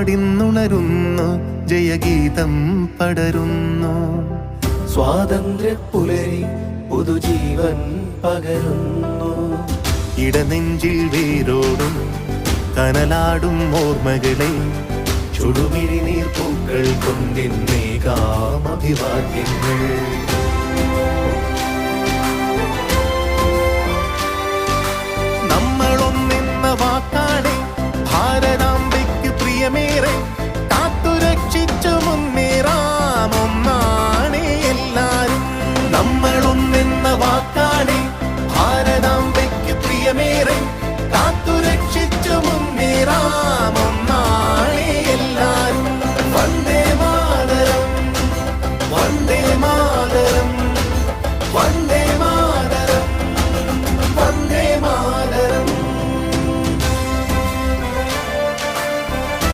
പാടിന്നുണരുന്നു, ജയഗീതം പടരുന്നു. സ്വാതന്ത്ര്യ പുലരി പുതുജീവൻ പകരുന്നു. ഇടനെഞ്ചിൽ വേരോടും കനലാടും ഓർമ്മകളെ ചുടുമിഴി നീർപ്പൂക്കൾ കൊണ്ടിന്നേകാം അഭിവാദ്യങ്ങൾ. നമ്മളൊന്നെന്ന വാക്കാണ് ഭാരതാംബ